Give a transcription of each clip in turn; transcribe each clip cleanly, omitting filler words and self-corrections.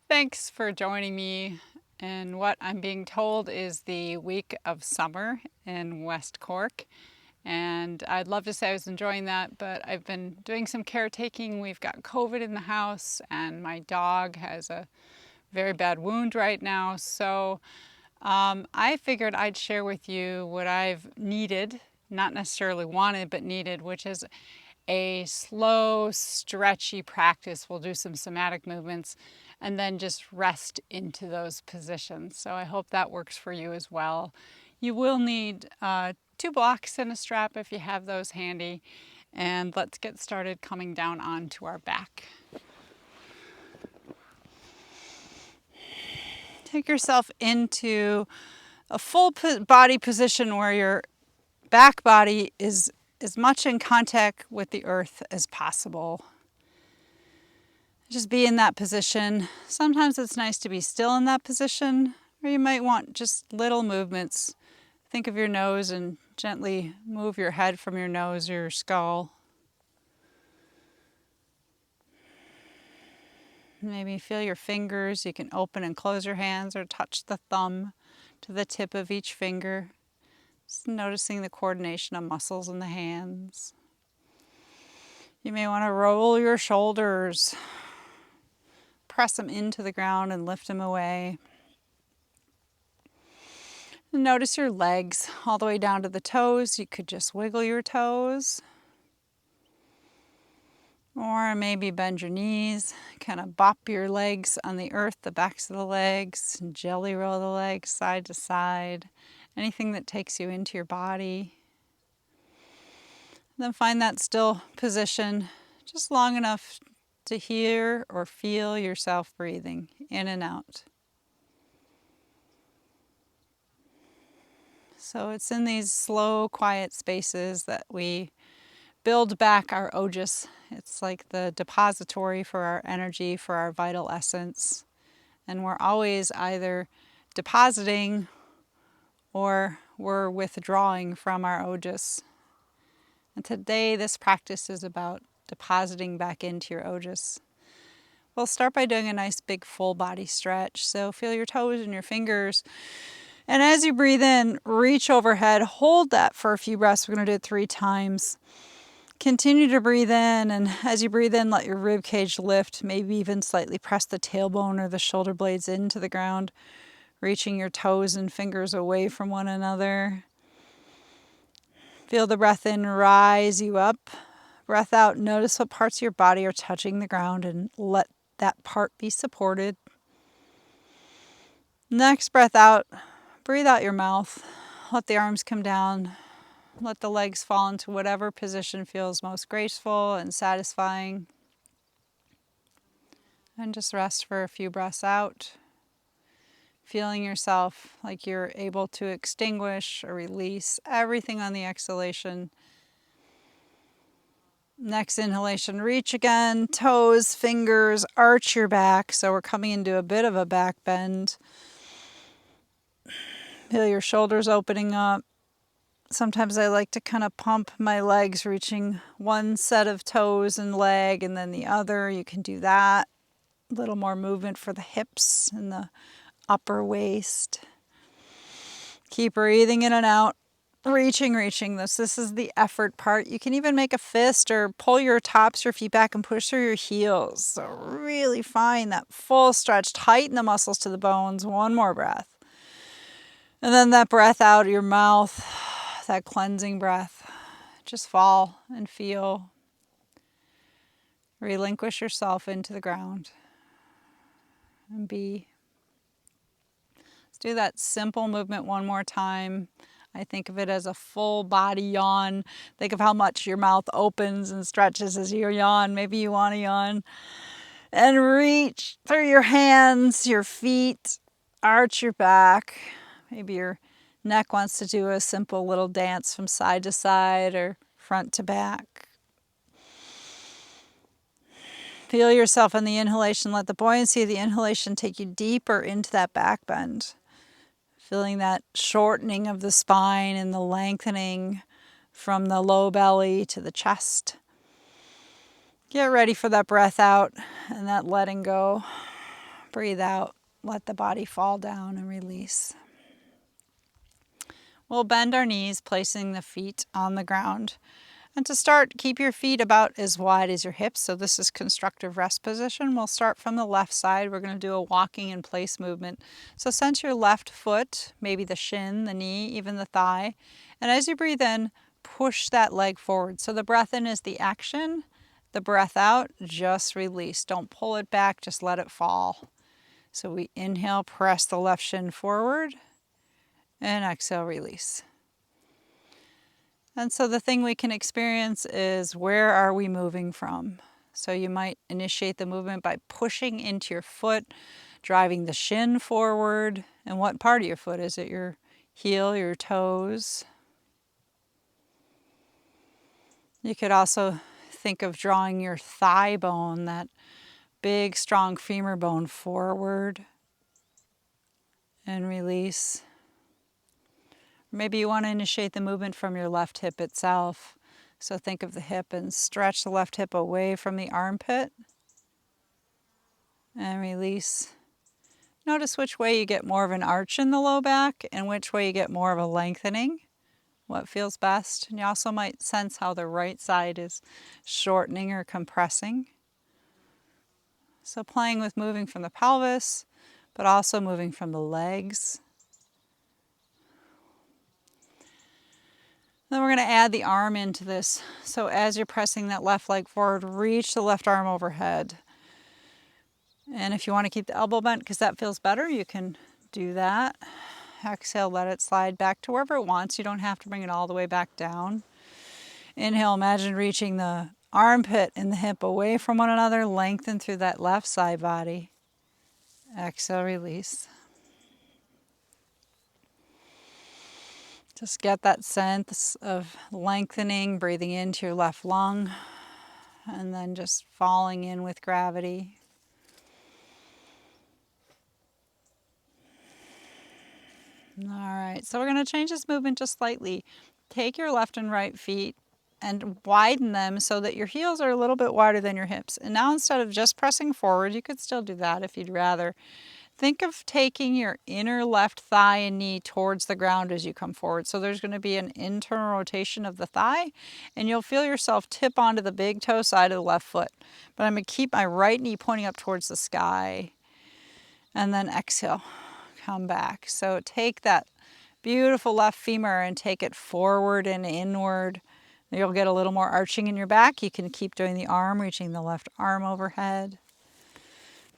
Thanks for joining me. And what I'm being told is the week of summer in West Cork. And I'd love to say I was enjoying that, but I've been doing some caretaking. We've got COVID in the house, and my dog has a very bad wound right now. So I figured I'd share with you what I've needed, not necessarily wanted, but needed, which is a slow, stretchy practice. We'll do some somatic movements and then just rest into those positions. So I hope that works for you as well. You will need 2 blocks and a strap if you have those handy. And let's get started coming down onto our back. Take yourself into a full body position where your back body is as much in contact with the earth as possible. Just be in that position. Sometimes it's nice to be still in that position, or you might want just little movements. Think of your nose and gently move your head from your nose or your skull. Maybe feel your fingers. You can open and close your hands or touch the thumb to the tip of each finger. Just noticing the coordination of muscles in the hands. You may want to roll your shoulders, press them into the ground and lift them away. And notice your legs all the way down to the toes. You could just wiggle your toes. Or maybe bend your knees, kind of bop your legs on the earth, the backs of the legs, and jelly roll the legs side to side. Anything that takes you into your body. Then find that still position just long enough to hear or feel yourself breathing in and out. So it's in these slow, quiet spaces that we build back our ojas. It's like the depository for our energy, for our vital essence. And we're always either depositing or we're withdrawing from our ojas. And today, this practice is about depositing back into your ojas. We'll start by doing a nice big full body stretch. So feel your toes and your fingers. And as you breathe in, reach overhead, hold that for a few breaths. We're going to do it 3 times. Continue to breathe in, and as you breathe in, let your rib cage lift, maybe even slightly press the tailbone or the shoulder blades into the ground, reaching your toes and fingers away from one another. Feel the breath in rise you up. Breath out, notice what parts of your body are touching the ground and let that part be supported. Next breath out, breathe out your mouth. Let the arms come down. Let the legs fall into whatever position feels most graceful and satisfying. And just rest for a few breaths out. Feeling yourself like you're able to extinguish or release everything on the exhalation. Next inhalation, reach again, toes, fingers, arch your back. So we're coming into a bit of a back bend. Feel your shoulders opening up. Sometimes I like to kind of pump my legs, reaching one set of toes and leg and then the other. You can do that. A little more movement for the hips and the upper waist. Keep breathing in and out. Reaching this. This is the effort part. You can even make a fist or pull your tops, your feet back and push through your heels. So really find that full stretch. Tighten the muscles to the bones. One more breath. And then that breath out of your mouth, that cleansing breath. Just fall and feel. Relinquish yourself into the ground. And be. Let's do that simple movement one more time. I think of it as a full body yawn. Think of how much your mouth opens and stretches as you yawn. Maybe you want to yawn. And reach through your hands, your feet, arch your back. Maybe your neck wants to do a simple little dance from side to side or front to back. Feel yourself on the inhalation. Let the buoyancy of the inhalation take you deeper into that back bend. Feeling that shortening of the spine and the lengthening from the low belly to the chest. Get ready for that breath out and that letting go. Breathe out. Let the body fall down and release. We'll bend our knees, placing the feet on the ground. And to start, keep your feet about as wide as your hips. So this is constructive rest position. We'll start from the left side. We're going to do a walking in place movement. So sense your left foot, maybe the shin, the knee, even the thigh. And as you breathe in, push that leg forward. So the breath in is the action. The breath out, just release. Don't pull it back, just let it fall. So we inhale, press the left shin forward, and exhale, release. And so the thing we can experience is, where are we moving from? So you might initiate the movement by pushing into your foot, driving the shin forward. And what part of your foot? Is it your heel, your toes? You could also think of drawing your thigh bone, that big, strong femur bone, forward and release. Maybe you want to initiate the movement from your left hip itself. So think of the hip and stretch the left hip away from the armpit and release. Notice which way you get more of an arch in the low back and which way you get more of a lengthening. What feels best. And you also might sense how the right side is shortening or compressing. So playing with moving from the pelvis, but also moving from the legs. Then we're going to add the arm into this. So as you're pressing that left leg forward, reach the left arm overhead. And if you want to keep the elbow bent because that feels better, you can do that. Exhale, let it slide back to wherever it wants. You don't have to bring it all the way back down. Inhale, imagine reaching the armpit and the hip away from one another. Lengthen through that left side body. Exhale, release. Just get that sense of lengthening, breathing into your left lung, and then just falling in with gravity. All right, so we're going to change this movement just slightly. Take your left and right feet and widen them so that your heels are a little bit wider than your hips. And now instead of just pressing forward, you could still do that if you'd rather. Think of taking your inner left thigh and knee towards the ground as you come forward. So there's going to be an internal rotation of the thigh, and you'll feel yourself tip onto the big toe side of the left foot. But I'm going to keep my right knee pointing up towards the sky. And then exhale, come back. So take that beautiful left femur and take it forward and inward. You'll get a little more arching in your back. You can keep doing the arm, reaching the left arm overhead.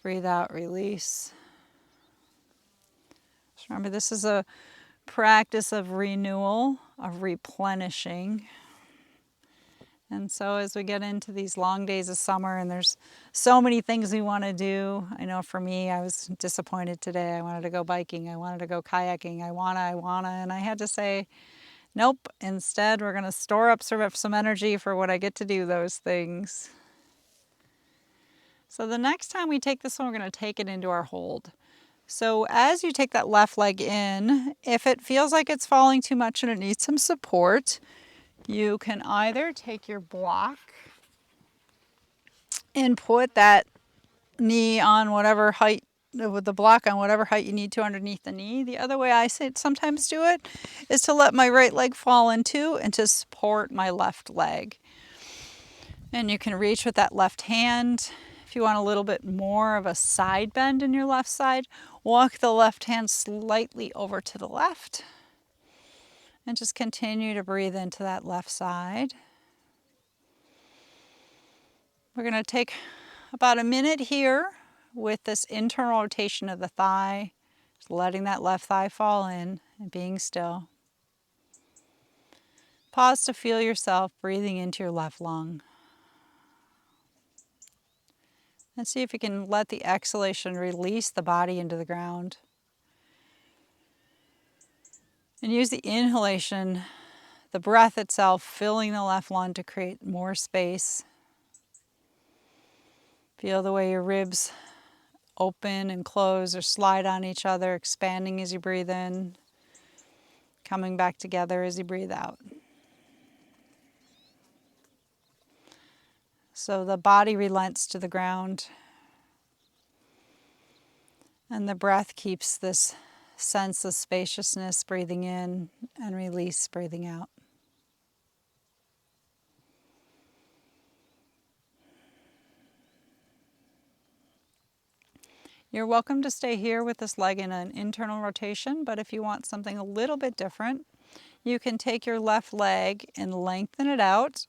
Breathe out, release. Remember, this is a practice of renewal, of replenishing. And so as we get into these long days of summer and there's so many things we want to do, I know for me, I was disappointed today. I wanted to go biking. I wanted to go kayaking. I wanna. And I had to say, nope, instead we're going to store up some energy for when I get to do those things. So the next time we take this one, we're going to take it into our hold. So as you take that left leg in, if it feels like it's falling too much and it needs some support, you can either take your block and put that knee on whatever height, with the block on whatever height you need to underneath the knee. The other way I sometimes do it is to let my right leg fall in too and to support my left leg. And you can reach with that left hand. If you want a little bit more of a side bend in your left side, walk the left hand slightly over to the left and just continue to breathe into that left side. We're going to take about a minute here with this internal rotation of the thigh, just letting that left thigh fall in and being still. Pause to feel yourself breathing into your left lung. And see if you can let the exhalation release the body into the ground. And use the inhalation, the breath itself, filling the left lung to create more space. Feel the way your ribs open and close or slide on each other, expanding as you breathe in, coming back together as you breathe out. So the body relents to the ground. And the breath keeps this sense of spaciousness, breathing in and release, breathing out. You're welcome to stay here with this leg in an internal rotation, but if you want something a little bit different, you can take your left leg and lengthen it out,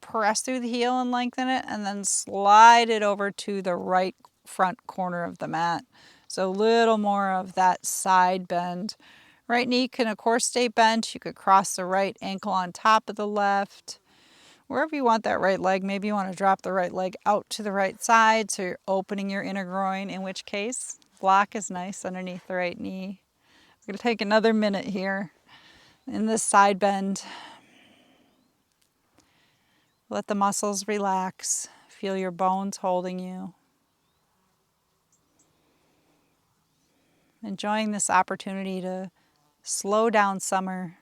press through the heel and lengthen it, and then slide it over to the right front corner of the mat. So a little more of that side bend. Right knee can of course stay bent. You could cross the right ankle on top of the left. Wherever you want that right leg, maybe you want to drop the right leg out to the right side so you're opening your inner groin, in which case block is nice underneath the right knee. We're going to take another minute here in this side bend. Let the muscles relax. Feel your bones holding you. Enjoying this opportunity to slow down summer.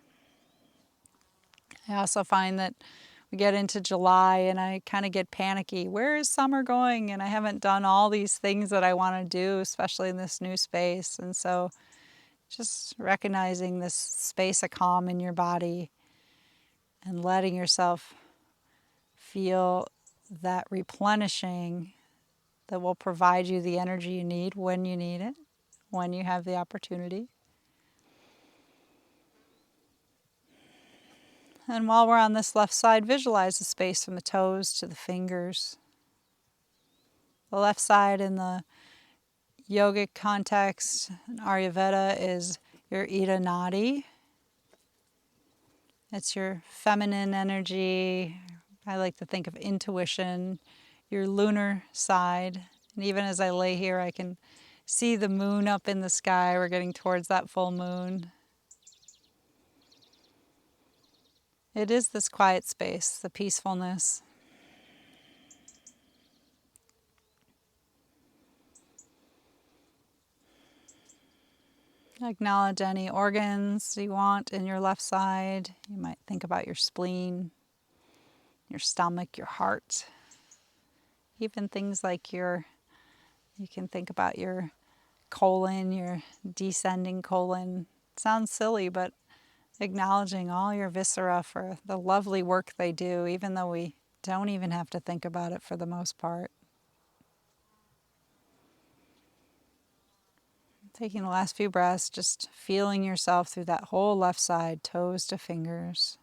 I also find that we get into July and I kind of get panicky. Where is summer going? And I haven't done all these things that I want to do, especially in this new space. And so just recognizing this space of calm in your body and letting yourself feel that replenishing that will provide you the energy you need when you need it, when you have the opportunity. And while we're on this left side, visualize the space from the toes to the fingers. The left side in the yogic context, in Ayurveda, is your Ida Nadi. It's your feminine energy. I like to think of intuition, your lunar side. And even as I lay here, I can see the moon up in the sky. We're getting towards that full moon. It is this quiet space, the peacefulness. Acknowledge any organs you want in your left side. You might think about your spleen, your stomach, your heart. Even things like you can think about your colon, your descending colon. It sounds silly, but acknowledging all your viscera for the lovely work they do, even though we don't even have to think about it for the most part. Taking the last few breaths, just feeling yourself through that whole left side, toes to fingers.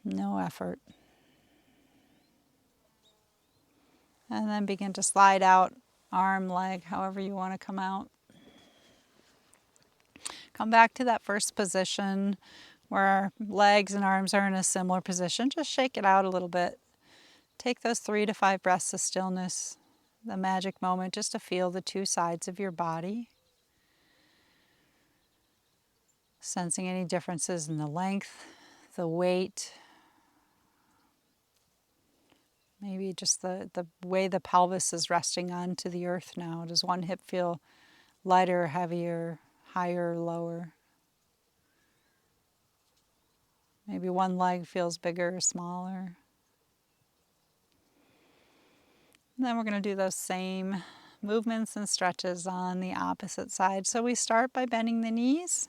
No effort. And then begin to slide out, arm, leg, however you want to come out. Come back to that first position where our legs and arms are in a similar position. Just shake it out a little bit. Take those 3 to 5 breaths of stillness, the magic moment, just to feel the two sides of your body. Sensing any differences in the length, the weight, maybe just the way the pelvis is resting onto the earth now. Does one hip feel lighter, heavier, higher, lower? Maybe one leg feels bigger or smaller. And then we're going to do those same movements and stretches on the opposite side. So we start by bending the knees.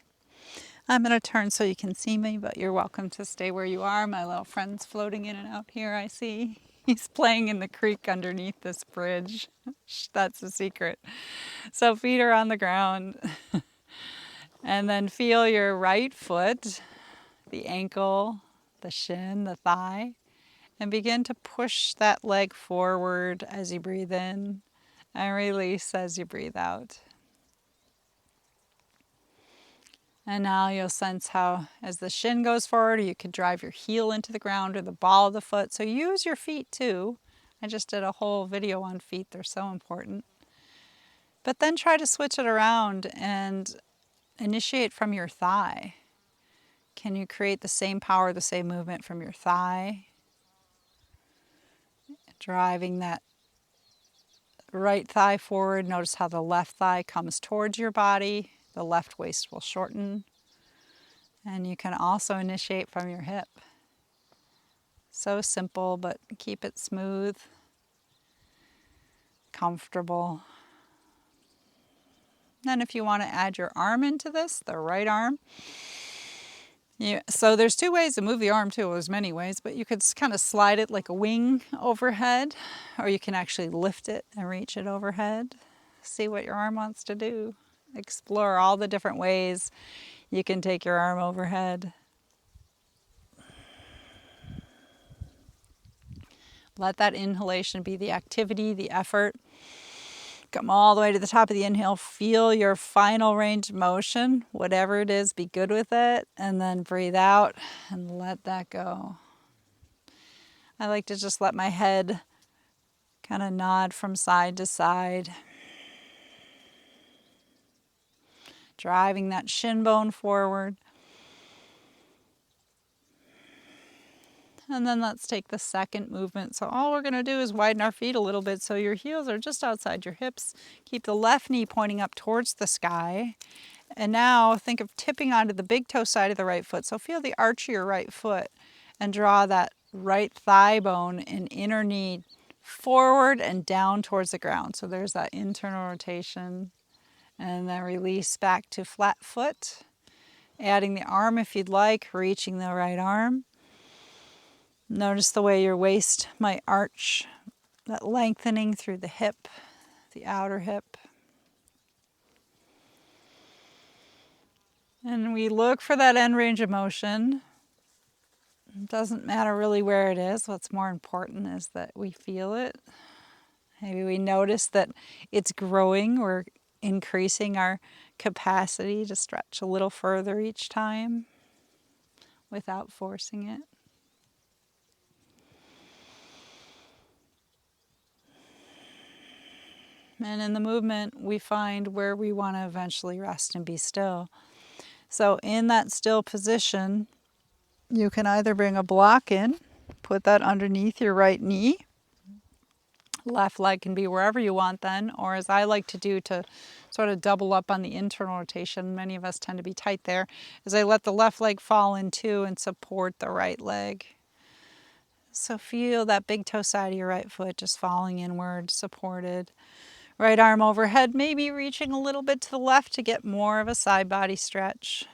I'm going to turn so you can see me, but you're welcome to stay where you are. My little friend's floating in and out here, I see. He's playing in the creek underneath this bridge. That's the secret. So feet are on the ground. And then feel your right foot, the ankle, the shin, the thigh, and begin to push that leg forward as you breathe in and release as you breathe out. And now you'll sense how, as the shin goes forward, you could drive your heel into the ground or the ball of the foot. So use your feet too. I just did a whole video on feet. They're so important. But then try to switch it around and initiate from your thigh. Can you create the same power, the same movement from your thigh? Driving that right thigh forward. Notice how the left thigh comes towards your body. The left waist will shorten. And you can also initiate from your hip. So simple, but keep it smooth. comfortable. Then if you want to add your arm into this, the right arm, so there's two ways to move the arm too. There's many ways, but you could kind of slide it like a wing overhead, or you can actually lift it and reach it overhead. See what your arm wants to do. Explore all the different ways you can take your arm overhead. Let that inhalation be the activity, the effort. Come all the way to the top of the inhale. Feel your final range of motion. Whatever it is, be good with it. And then breathe out and let that go. I like to just let my head kind of nod from side to side. Driving that shin bone forward. And then let's take the second movement. So all we're going to do is widen our feet a little bit so your heels are just outside your hips. Keep the left knee pointing up towards the sky. And now think of tipping onto the big toe side of the right foot. So feel the arch of your right foot and draw that right thigh bone and inner knee forward and down towards the ground. So there's that internal rotation. And then release back to flat foot. Adding the arm if you'd like, reaching the right arm. Notice the way your waist might arch, that lengthening through the hip, the outer hip. And we look for that end range of motion. It doesn't matter really where it is. What's more important is that we feel it. Maybe we notice that it's growing. We're increasing our capacity to stretch a little further each time without forcing it. And in the movement, we find where we want to eventually rest and be still. So in that still position, you can either bring a block in, put that underneath your right knee. Left leg can be wherever you want then, or as I like to do to sort of double up on the internal rotation, many of us tend to be tight there, is I let the left leg fall in too and support the right leg. So feel that big toe side of your right foot just falling inward, supported. Right arm overhead, maybe reaching a little bit to the left to get more of a side body stretch.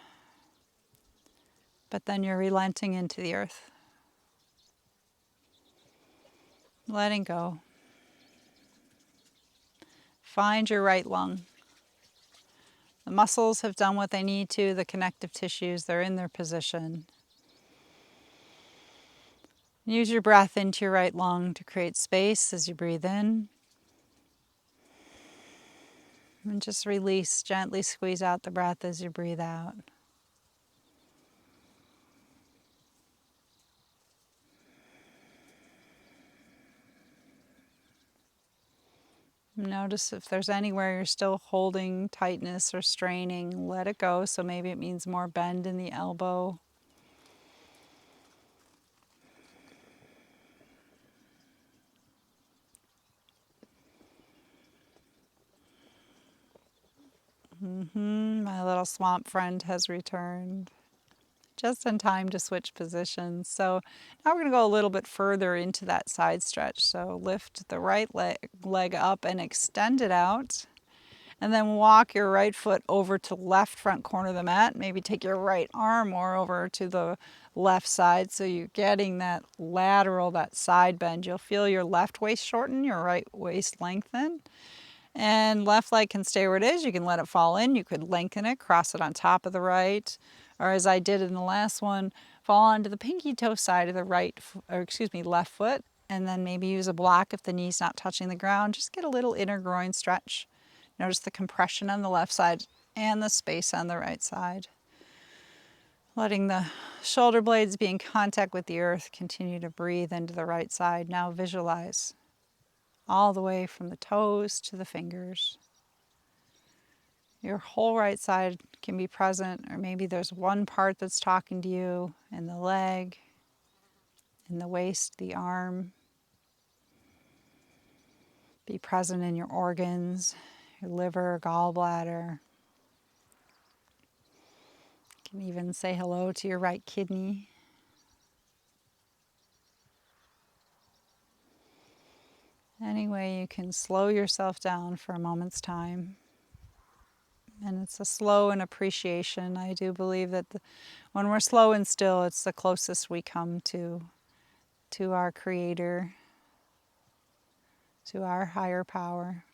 But then you're relenting into the earth. Letting go. Find your right lung. The muscles have done what they need to, the connective tissues, they're in their position. Use your breath into your right lung to create space as you breathe in. And just release, gently squeeze out the breath as you breathe out. Notice if there's anywhere you're still holding tightness or straining, let it go. So maybe it means more bend in the elbow. My little swamp friend has returned. Just in time to switch positions. So now we're going to go a little bit further into that side stretch. So lift the right leg up and extend it out. And then walk your right foot over to left front corner of the mat. Maybe take your right arm more over to the left side so you're getting that lateral, that side bend. You'll feel your left waist shorten, your right waist lengthen. And left leg can stay where it is. You can let it fall in. You could lengthen it, cross it on top of the right. Or as I did in the last one, fall onto the pinky toe side of the left foot. And then maybe use a block if the knee's not touching the ground. Just get a little inner groin stretch. Notice the compression on the left side and the space on the right side. Letting the shoulder blades be in contact with the earth. Continue to breathe into the right side. Now visualize all the way from the toes to the fingers. Your whole right side can be present, or maybe there's one part that's talking to you in the leg, in the waist, the arm. Be present in your organs, your liver, gallbladder. You can even say hello to your right kidney. Any way you can slow yourself down for a moment's time. And it's a slow and appreciation. I do believe that when we're slow and still, it's the closest we come to our Creator, to our higher power,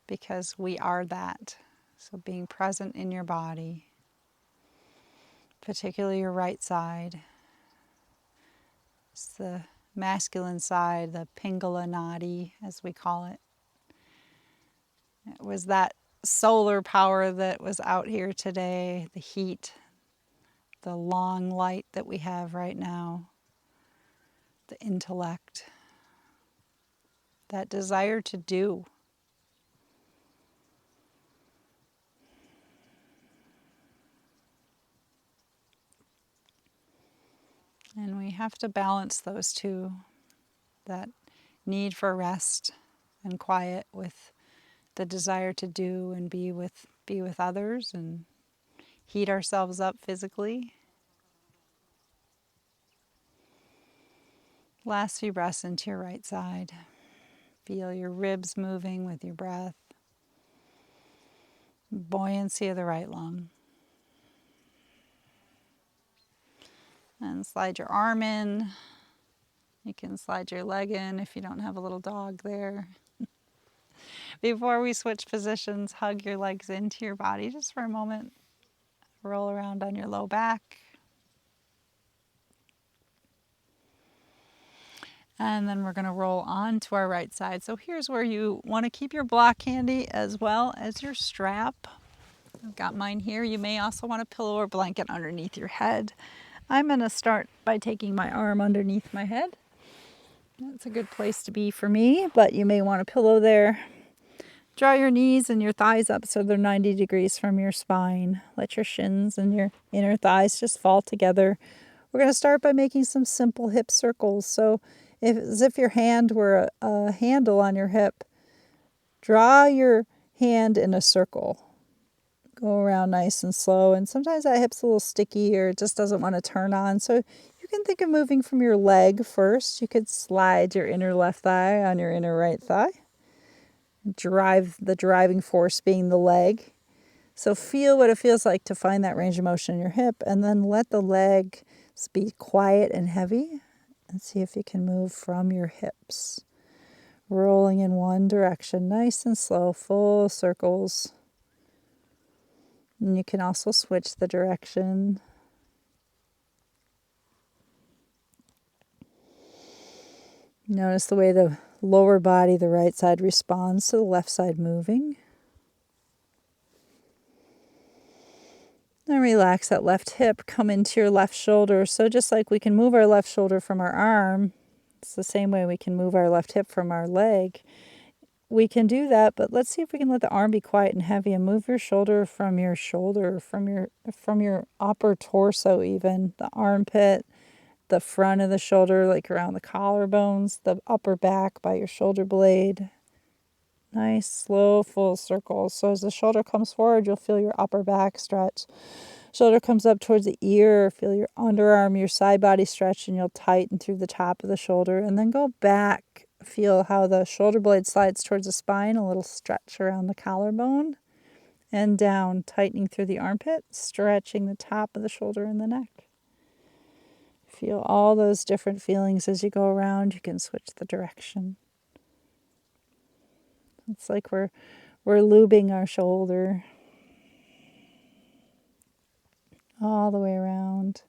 because we are that. So being present in your body, particularly your right side, it's the masculine side, the Pingala Nadi, as we call it. It was that solar power that was out here today, the heat, the long light that we have right now, the intellect, that desire to do. And we have to balance those two, that need for rest and quiet with the desire to do and be with others and heat ourselves up physically. Last few breaths into your right side. Feel your ribs moving with your breath. Buoyancy of the right lung. And slide your arm in. You can slide your leg in if you don't have a little dog there. Before we switch positions, hug your legs into your body just for a moment. Roll around on your low back. And then we're going to roll on to our right side. So here's where you want to keep your block handy as well as your strap. I've got mine here. You may also want a pillow or blanket underneath your head. I'm going to start by taking my arm underneath my head. That's a good place to be for me, but you may want a pillow there. Draw your knees and your thighs up so they're 90 degrees from your spine. Let your shins and your inner thighs just fall together. We're going to start by making some simple hip circles. So as if your hand were a handle on your hip, draw your hand in a circle. Go around nice and slow. And sometimes that hip's a little sticky or it just doesn't want to turn on. So you can think of moving from your leg first. You could slide your inner left thigh on your inner right thigh. The driving force being the leg. So feel what it feels like to find that range of motion in your hip, and then let the leg be quiet and heavy, and see if you can move from your hips. Rolling in one direction, nice and slow, full circles. And you can also switch the direction. Notice the way the lower body, the right side, responds to the left side moving. And relax that left hip, come into your left shoulder. So just like we can move our left shoulder from our arm, it's the same way we can move our left hip from our leg. We can do that, but let's see if we can let the arm be quiet and heavy and move your shoulder, from your upper torso even, the armpit, the front of the shoulder, like around the collarbones, the upper back by your shoulder blade. Nice, slow, full circles. So as the shoulder comes forward, you'll feel your upper back stretch. Shoulder comes up towards the ear, feel your underarm, your side body stretch, and you'll tighten through the top of the shoulder. And then go back, feel how the shoulder blade slides towards the spine, a little stretch around the collarbone, and down, tightening through the armpit, stretching the top of the shoulder and the neck. Feel all those different feelings as you go around. You can switch the direction. It's like we're lubing our shoulder all the way around.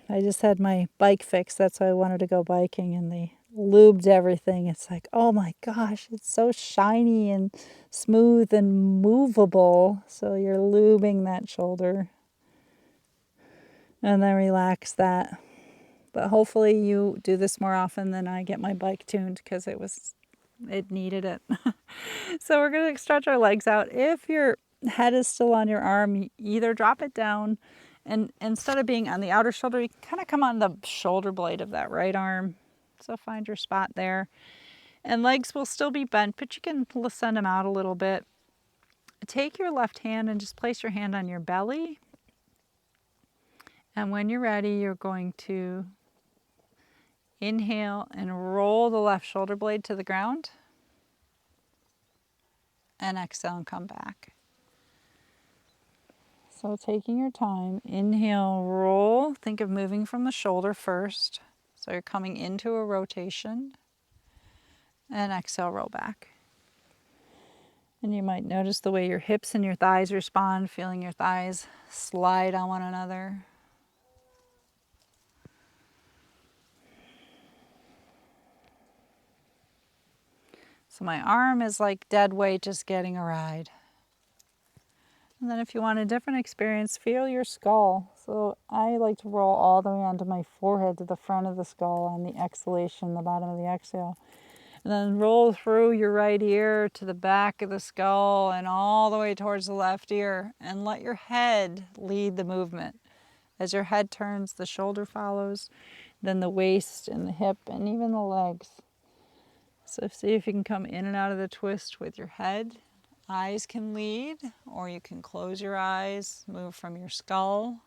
I just had my bike fixed. That's why I wanted to go biking, and they lubed everything. It's like, oh my gosh, it's so shiny and smooth and movable. So you're lubing that shoulder. And then relax that. But hopefully you do this more often than I get my bike tuned, because it needed it. So we're going to stretch our legs out. If your head is still on your arm, either drop it down, and instead of being on the outer shoulder, you can kind of come on the shoulder blade of that right arm. So find your spot there. And legs will still be bent, but you can send them out a little bit. Take your left hand and just place your hand on your belly. And when you're ready, you're going to Inhale and roll the left shoulder blade to the ground. And exhale and come back. So taking your time, inhale, roll. Think of moving from the shoulder first. So you're coming into a rotation. And exhale, roll back. And you might notice the way your hips and your thighs respond, feeling your thighs slide on one another. So my arm is like dead weight, just getting a ride. And then if you want a different experience, feel your skull. So I like to roll all the way onto my forehead to the front of the skull on the exhalation, the bottom of the exhale. And then roll through your right ear to the back of the skull and all the way towards the left ear. And let your head lead the movement. As your head turns, the shoulder follows, then the waist and the hip and even the legs. So see if you can come in and out of the twist with your head. Eyes can lead, or you can close your eyes, move from your skull.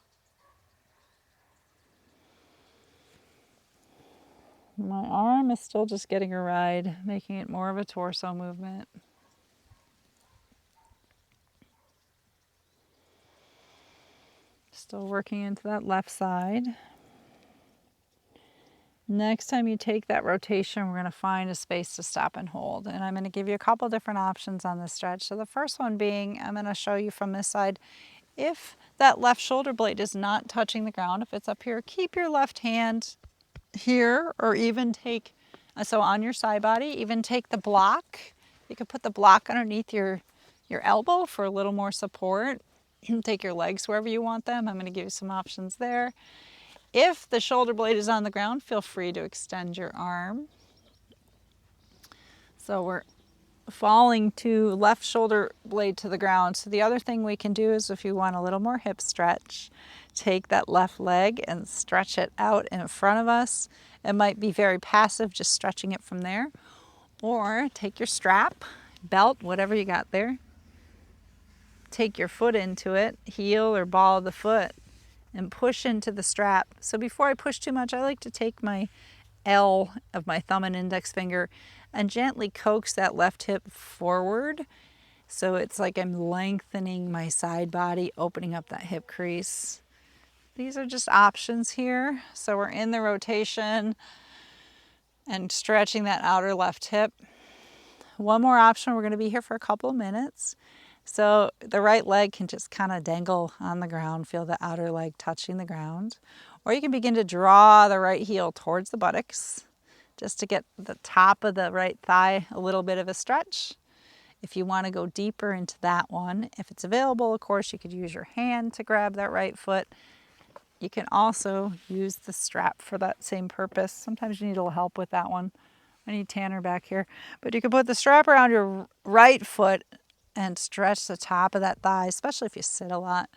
My arm is still just getting a ride, making it more of a torso movement. Still working into that left side. Next time you take that rotation, we're going to find a space to stop and hold. And I'm going to give you a couple different options on this stretch. So the first one being, I'm going to show you from this side, if that left shoulder blade is not touching the ground, if it's up here, keep your left hand here, or even take, so on your side body, even take the block. You could put the block underneath your elbow for a little more support. Take your legs wherever you want them. I'm going to give you some options there. If the shoulder blade is on the ground, feel free to extend your arm. So we're falling to left shoulder blade to the ground. So the other thing we can do is, if you want a little more hip stretch, take that left leg and stretch it out in front of us. It might be very passive, just stretching it from there. Or take your strap, belt, whatever you got there. Take your foot into it, heel or ball of the foot, and push into the strap. So before I push too much, I like to take my L of my thumb and index finger and gently coax that left hip forward. So it's like I'm lengthening my side body, opening up that hip crease. These are just options here. So we're in the rotation and stretching that outer left hip. One more option, we're going to be here for a couple of minutes. So the right leg can just kind of dangle on the ground, feel the outer leg touching the ground. Or you can begin to draw the right heel towards the buttocks, just to get the top of the right thigh a little bit of a stretch. If you want to go deeper into that one, if it's available, of course, you could use your hand to grab that right foot. You can also use the strap for that same purpose. Sometimes you need a little help with that one. I need Tanner back here. But you can put the strap around your right foot and stretch the top of that thigh, especially if you sit a lot.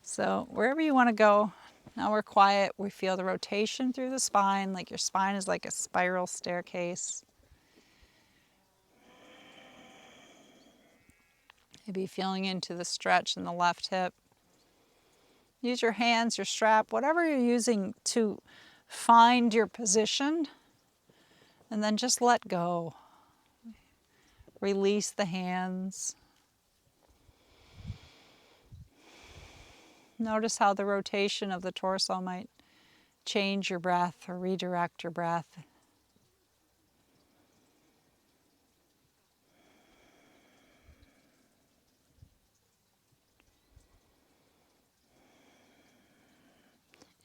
So wherever you want to go. Now we're quiet. We feel the rotation through the spine, like your spine is like a spiral staircase. Maybe feeling into the stretch in the left hip. Use your hands, your strap, whatever you're using to find your position, and then just let go. Release the hands. Notice how the rotation of the torso might change your breath or redirect your breath.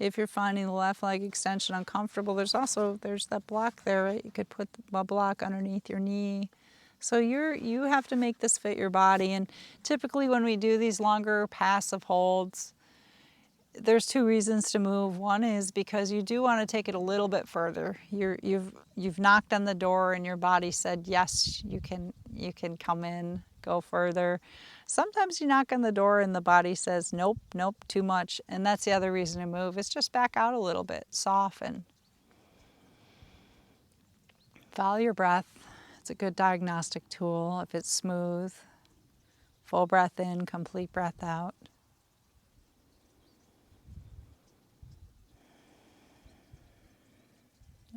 If you're finding the left leg extension uncomfortable, there's that block there, right? You could put a block underneath your knee. So you have to make this fit your body. And typically when we do these longer passive holds, there's two reasons to move. One is because you do want to take it a little bit further. You've knocked on the door and your body said, yes, you can come in, go further. Sometimes you knock on the door and the body says, nope, too much. And that's the other reason to move. It's just back out a little bit, soften. Follow your breath. It's a good diagnostic tool. If it's smooth, full breath in, complete breath out.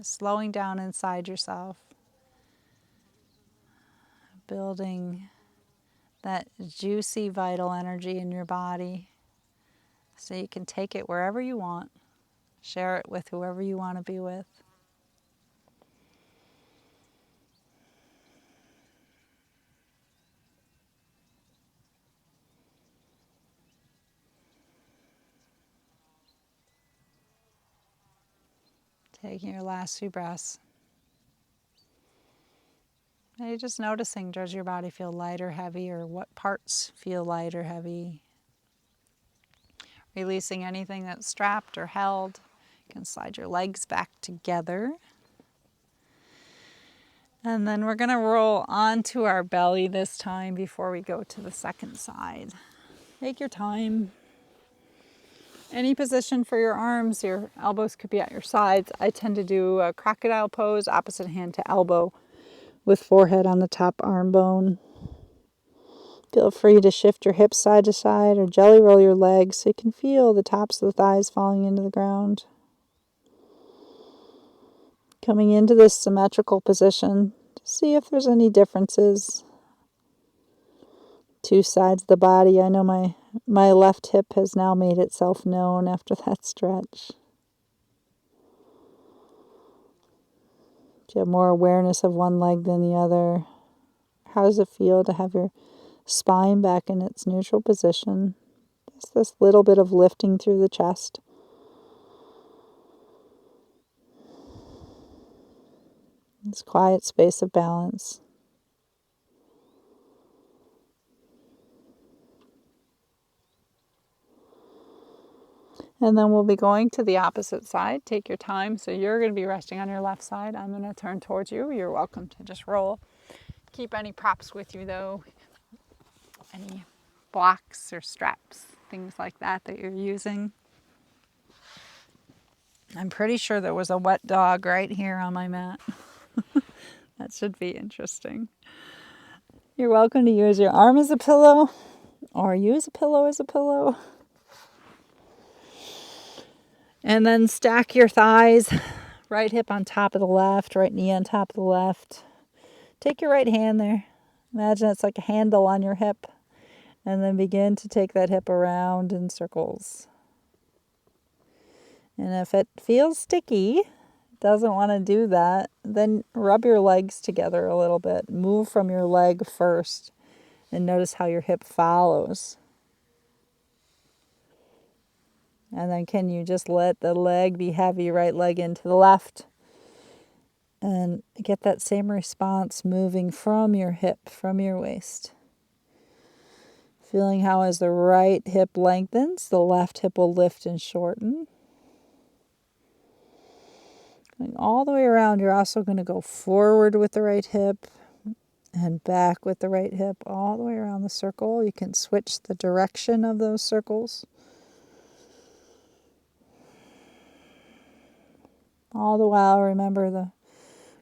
slowing down inside yourself, building that juicy vital energy in your body so you can take it wherever you want, share it with whoever you want to be with. Taking your last few breaths. And you're just noticing, does your body feel light or heavy, or what parts feel light or heavy? Releasing anything that's strapped or held. You can slide your legs back together. And then we're going to roll onto our belly this time before we go to the second side. Take your time. Any position for your arms, your elbows could be at your sides. I tend to do a crocodile pose, opposite hand to elbow, with forehead on the top arm bone. Feel free to shift your hips side to side or jelly roll your legs so you can feel the tops of the thighs falling into the ground. Coming into this symmetrical position, to see if there's any differences. Two sides of the body. I know my left hip has now made itself known after that stretch. Do you have more awareness of one leg than the other? How does it feel to have your spine back in its neutral position? Just this little bit of lifting through the chest. This quiet space of balance. And then we'll be going to the opposite side. Take your time. So you're going to be resting on your left side. I'm going to turn towards you. You're welcome to just roll. Keep any props with you though. Any blocks or straps, things like that you're using. I'm pretty sure there was a wet dog right here on my mat. That should be interesting. You're welcome to use your arm as a pillow or use a pillow as a pillow. And then stack your thighs, right hip on top of the left, right knee on top of the left. Take your right hand there. Imagine it's like a handle on your hip. And then begin to take that hip around in circles. And if it feels sticky, doesn't want to do that, then rub your legs together a little bit. Move from your leg first and notice how your hip follows. And then can you just let the leg be heavy, right leg into the left, and get that same response moving from your hip, from your waist. Feeling how as the right hip lengthens, the left hip will lift and shorten. Going all the way around, you're also going to go forward with the right hip and back with the right hip all the way around the circle. You can switch the direction of those circles. All the while, remember the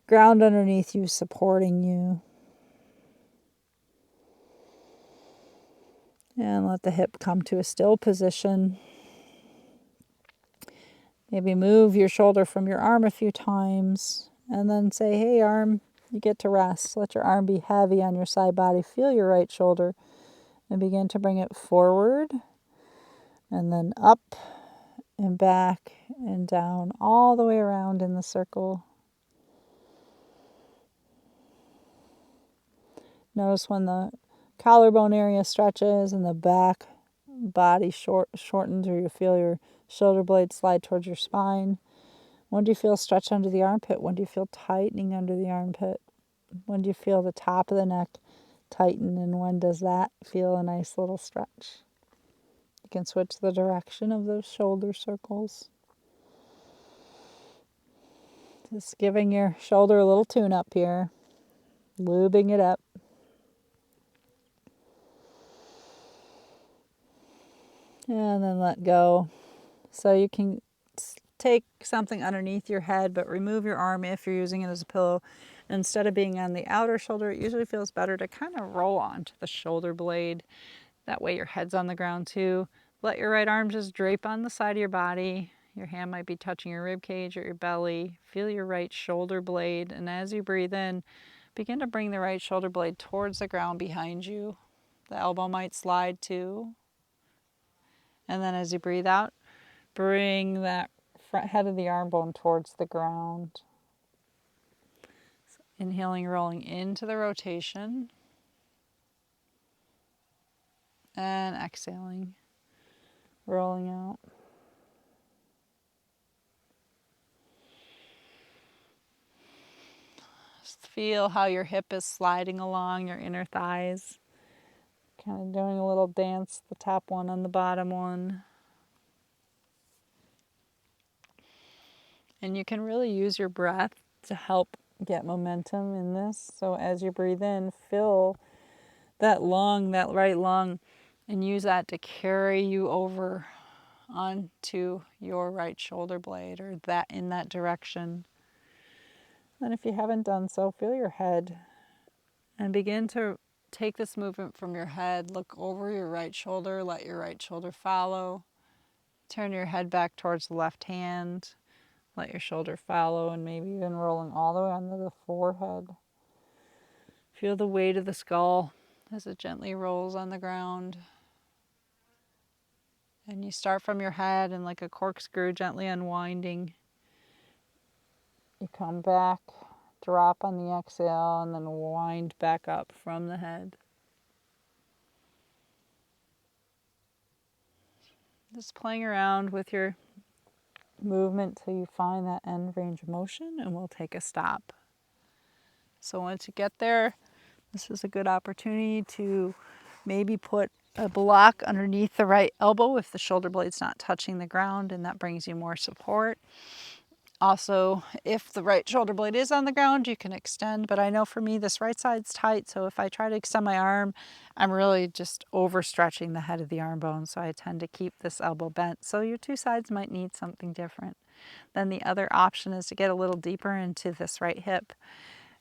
ground underneath you supporting you. And let the hip come to a still position. Maybe move your shoulder from your arm a few times. And then say, hey arm, you get to rest. Let your arm be heavy on your side body. Feel your right shoulder. And begin to bring it forward. And then up and back and down. All the way around in the circle. Notice when the collarbone area stretches and the back body shortens, or you feel your shoulder blades slide towards your spine. When do you feel stretch under the armpit? When do you feel tightening under the armpit? When do you feel the top of the neck tighten, and when does that feel a nice little stretch? You can switch the direction of those shoulder circles. Just giving your shoulder a little tune up here, lubing it up. And then let go. So you can take something underneath your head, but remove your arm if you're using it as a pillow. Instead of being on the outer shoulder, it usually feels better to kind of roll onto the shoulder blade. That way your head's on the ground too. Let your right arm just drape on the side of your body. Your hand might be touching your rib cage or your belly. Feel your right shoulder blade, and as you breathe in, begin to bring the right shoulder blade towards the ground behind you. The elbow might slide too. And then as you breathe out, bring that front head of the arm bone towards the ground. So inhaling, rolling into the rotation. And exhaling, rolling out. Just feel how your hip is sliding along your inner thighs. Kind of doing a little dance, the top one on the bottom one. And you can really use your breath to help get momentum in this. So as you breathe in, fill that lung, that right lung, and use that to carry you over onto your right shoulder blade, or that in that direction. Then if you haven't done so, feel your head and begin to take this movement from your head. Look over your right shoulder, let your right shoulder follow. Turn your head back towards the left hand. Let your shoulder follow, and maybe even rolling all the way under the forehead. Feel the weight of the skull as it gently rolls on the ground. And you start from your head and like a corkscrew gently unwinding. You come back, drop on the exhale, and then wind back up from the head. Just playing around with your movement till you find that end range of motion, and we'll take a stop. So once you get there, this is a good opportunity to maybe put a block underneath the right elbow if the shoulder blade's not touching the ground, and that brings you more support. Also, if the right shoulder blade is on the ground, you can extend, but I know for me this right side's tight, so if I try to extend my arm, I'm really just overstretching the head of the arm bone, so I tend to keep this elbow bent. So your two sides might need something different. Then the other option is to get a little deeper into this right hip.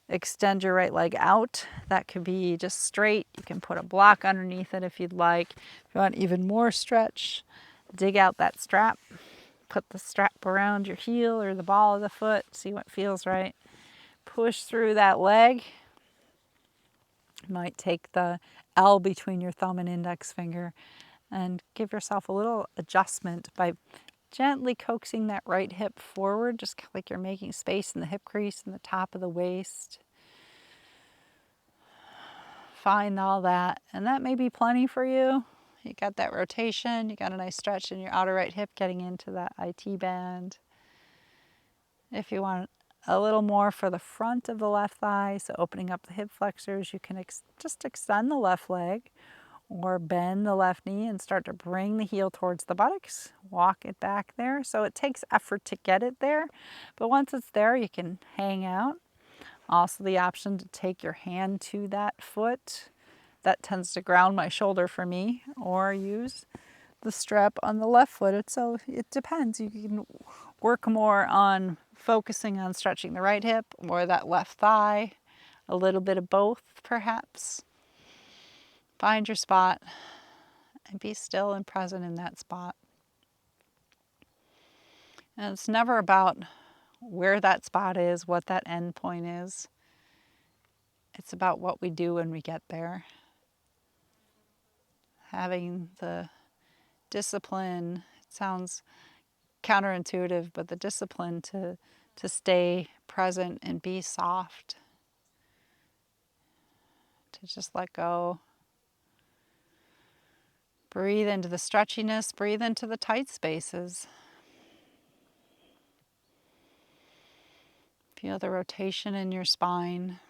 Extend your right leg out. That could be just straight. You can put a block underneath it if you'd like. If you want even more stretch, dig out that strap. Put the strap around your heel or the ball of the foot. See what feels right. Push through that leg. You might take the L between your thumb and index finger and give yourself a little adjustment by gently coaxing that right hip forward, just like you're making space in the hip crease and the top of the waist. Find all that, and that may be plenty for you. You got that rotation, you got a nice stretch in your outer right hip getting into that IT band. If you want a little more for the front of the left thigh, so opening up the hip flexors, you can just extend the left leg or bend the left knee and start to bring the heel towards the buttocks. Walk it back there. So it takes effort to get it there, but once it's there, you can hang out. Also the option to take your hand to that foot. That tends to ground my shoulder for me, or use the strap on the left foot. So it depends. You can work more on focusing on stretching the right hip or that left thigh, a little bit of both perhaps. Find your spot and be still and present in that spot. And it's never about where that spot is, what that end point is. It's about what we do when we get there. Having the discipline, it sounds counterintuitive, but the discipline to stay present and be soft, to just let go. Breathe into the stretchiness, breathe into the tight spaces. Feel the rotation in your spine.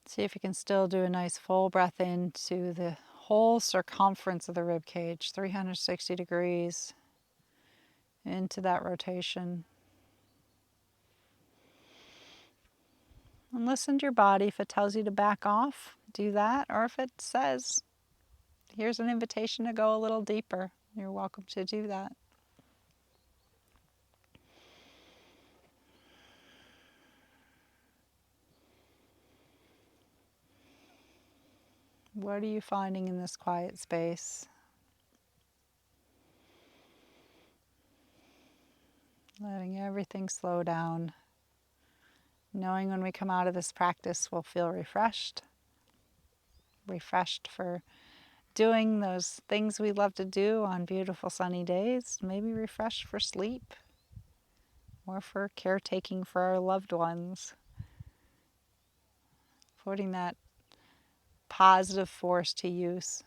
See if you can still do a nice full breath into the whole circumference of the rib cage, 360 degrees into that rotation. And listen to your body. If it tells you to back off, do that. Or if it says, here's an invitation to go a little deeper, you're welcome to do that. What are you finding in this quiet space? Letting everything slow down. Knowing when we come out of this practice, we'll feel refreshed. Refreshed for doing those things we love to do on beautiful sunny days. Maybe refreshed for sleep or for caretaking for our loved ones. Putting that positive force to use.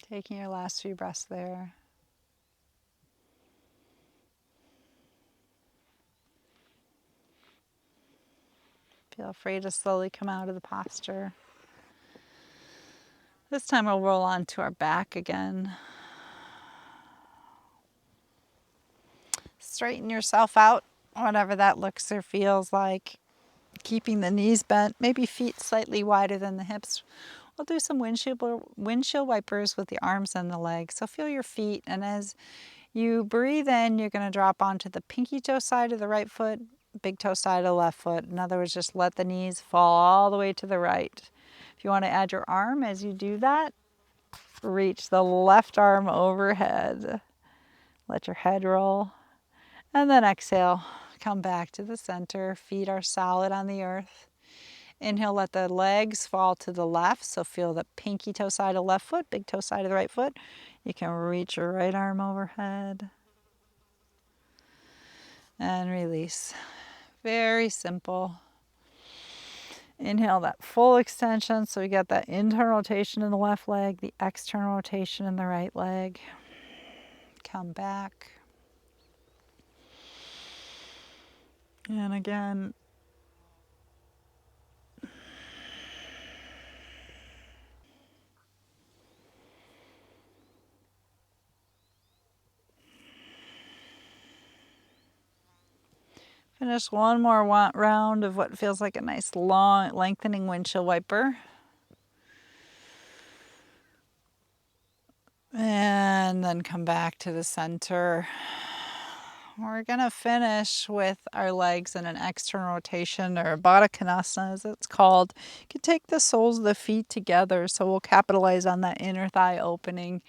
Taking your last few breaths there. Feel free to slowly come out of the posture. This time we'll roll onto our back again. Straighten yourself out, whatever that looks or feels like. Keeping the knees bent, maybe feet slightly wider than the hips. We'll do some windshield wipers with the arms and the legs. So feel your feet, and as you breathe in, you're going to drop onto the pinky toe side of the right foot, big toe side of the left foot. In other words, just let the knees fall all the way to the right. If you want to add your arm as you do that, reach the left arm overhead. Let your head roll. And then exhale, come back to the center. Feet are solid on the earth. Inhale, let the legs fall to the left. So feel the pinky toe side of the left foot, big toe side of the right foot. You can reach your right arm overhead. And release. Very simple. Inhale that full extension. So we got that internal rotation in the left leg, the external rotation in the right leg. Come back. And again, finish one more round of what feels like a nice long lengthening windshield wiper. And then come back to the center. We're going to finish with our legs in an external rotation, or Baddha Konasana as it's called. You can take the soles of the feet together, so we'll capitalize on that inner thigh opening.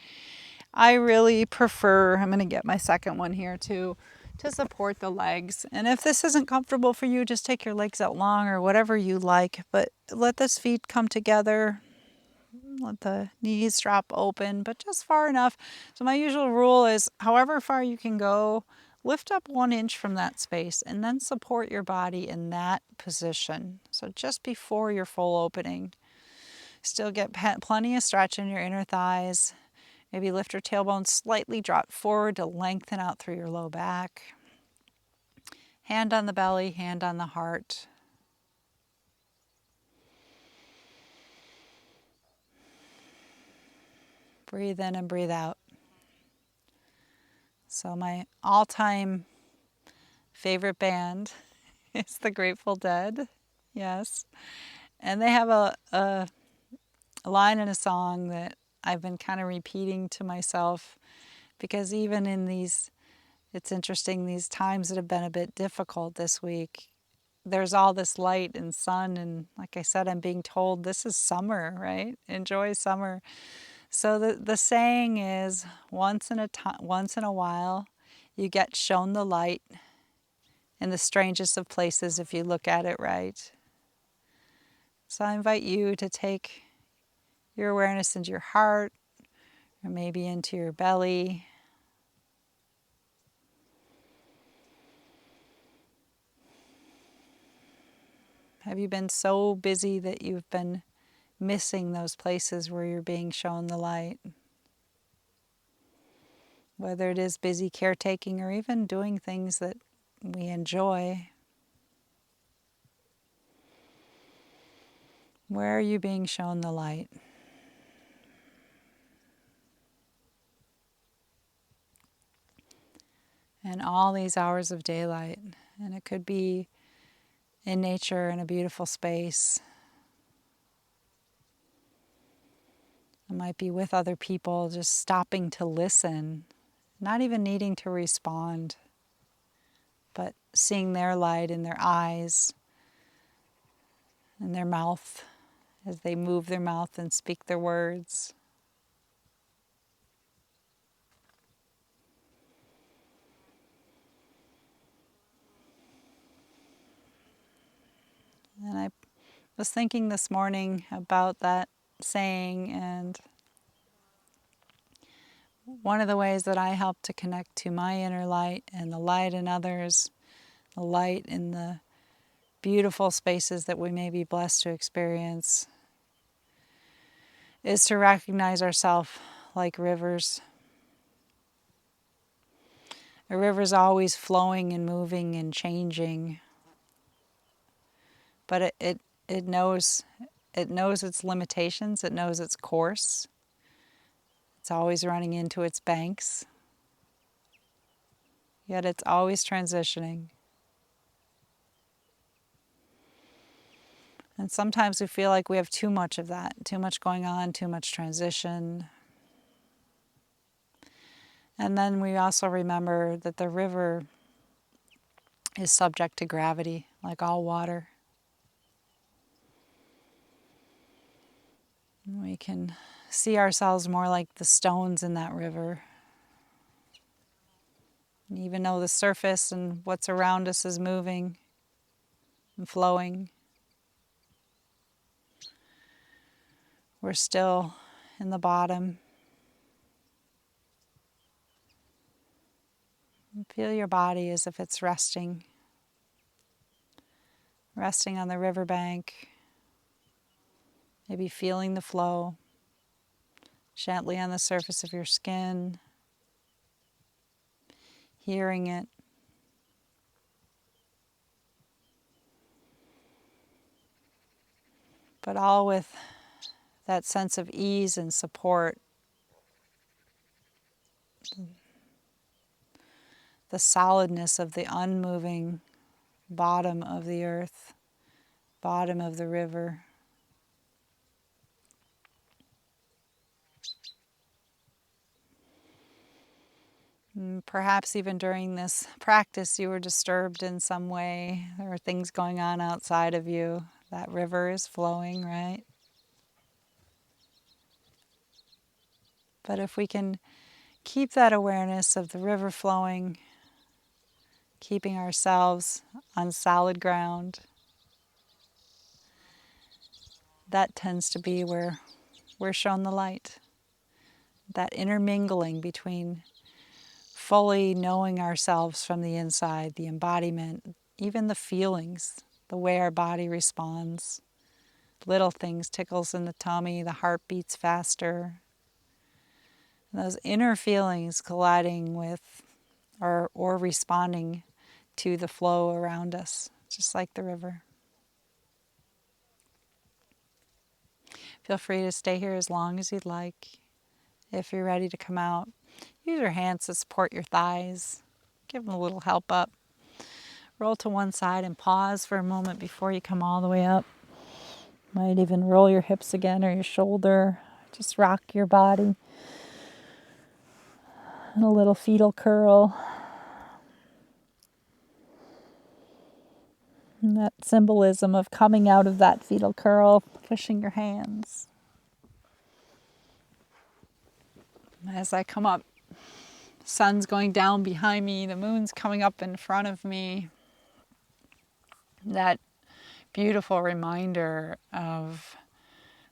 I really prefer, I'm going to get my second one here too, to support the legs. And if this isn't comfortable for you, just take your legs out long or whatever you like, but let the feet come together. Let the knees drop open, but just far enough. So my usual rule is however far you can go, lift up 1 inch from that space and then support your body in that position. So just before your full opening. Still get plenty of stretch in your inner thighs. Maybe lift your tailbone slightly, drop forward to lengthen out through your low back. Hand on the belly, hand on the heart. Breathe in and breathe out. So my all-time favorite band is the Grateful Dead. Yes. And they have a line in a song that I've been kind of repeating to myself, because even in these, it's interesting, these times that have been a bit difficult this week, there's all this light and sun, and like I said, I'm being told this is summer, right? Enjoy summer. So the saying is, once in a while, you get shown the light in the strangest of places if you look at it right. So I invite you to take your awareness into your heart, or maybe into your belly. Have you been so busy that you've been missing those places where you're being shown the light? Whether it is busy caretaking or even doing things that we enjoy. Where are you being shown the light? And all these hours of daylight. And it could be in nature in a beautiful space. It might be with other people, just stopping to listen, not even needing to respond, but seeing their light in their eyes in their mouth as they move their mouth and speak their words. And I was thinking this morning about that saying, and one of the ways that I help to connect to my inner light and the light in others, the light in the beautiful spaces that we may be blessed to experience, is to recognize ourselves like rivers. A river's always flowing and moving and changing, but it knows its limitations, it knows its course. It's always running into its banks, yet it's always transitioning. And sometimes we feel like we have too much of that, too much going on, too much transition. And then we also remember that the river is subject to gravity, like all water. We can see ourselves more like the stones in that river. And even though the surface and what's around us is moving and flowing, we're still in the bottom. And feel your body as if it's resting on the riverbank, maybe feeling the flow gently on the surface of your skin, hearing it. But all with that sense of ease and support, the solidness of the unmoving bottom of the earth, bottom of the river. Perhaps even during this practice you were disturbed in some way. There are things going on outside of you. That river is flowing, right? But if we can keep that awareness of the river flowing, keeping ourselves on solid ground, that tends to be where we're shown the light. That intermingling between fully knowing ourselves from the inside, the embodiment, even the feelings, the way our body responds. Little things, tickles in the tummy, the heart beats faster. Those inner feelings colliding with or responding to the flow around us, just like the river. Feel free to stay here as long as you'd like. If you're ready to come out, use your hands to support your thighs. Give them a little help up. Roll to one side and pause for a moment before you come all the way up. Might even roll your hips again or your shoulder. Just rock your body. And a little fetal curl. And that symbolism of coming out of that fetal curl, pushing your hands. As I come up, the sun's going down behind me, the moon's coming up in front of me. That beautiful reminder of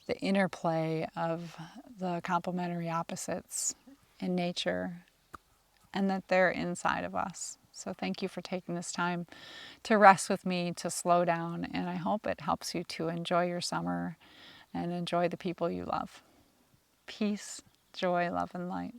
the interplay of the complementary opposites in nature and that they're inside of us. So thank you for taking this time to rest with me, to slow down, and I hope it helps you to enjoy your summer and enjoy the people you love. Peace, joy, love, and light.